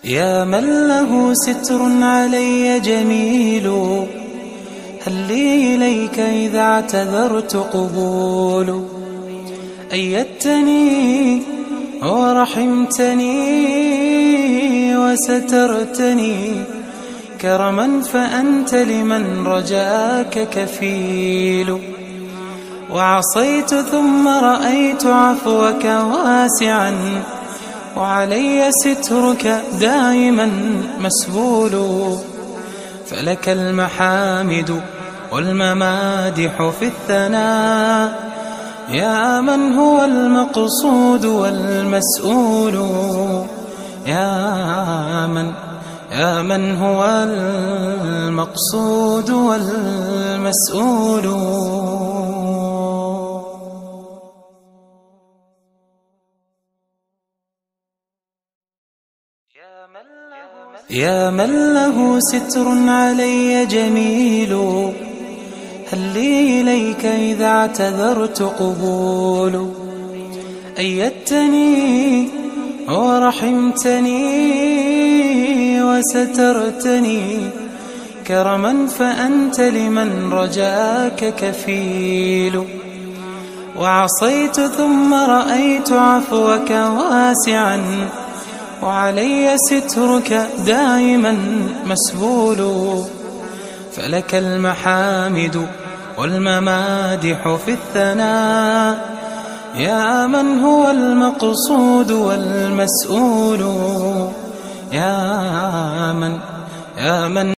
يا من له ستر علي جميل، هل لي إليك إذا اعتذرت قبول؟ أيدتني ورحمتني وسترتني كرما، فأنت لمن رجاك كفيل. وعصيت ثم رأيت عفوك واسعا، وعلي سترك دائما مسبول. فلك المحامد والممادح في الثناء، يا من هو المقصود والمسؤول. يا من هو المقصود والمسؤول. يا من له ستر علي جميل، هل لي إليك إذا اعتذرت قبول؟ أيدتني ورحمتني وسترتني كرما، فأنت لمن رجاك كفيل. وعصيت ثم رأيت عفوك واسعا، وعلي سترك دائما مسبول. فلك المحامد والممادح في الثناء، يا من هو المقصود والمسؤول. يا من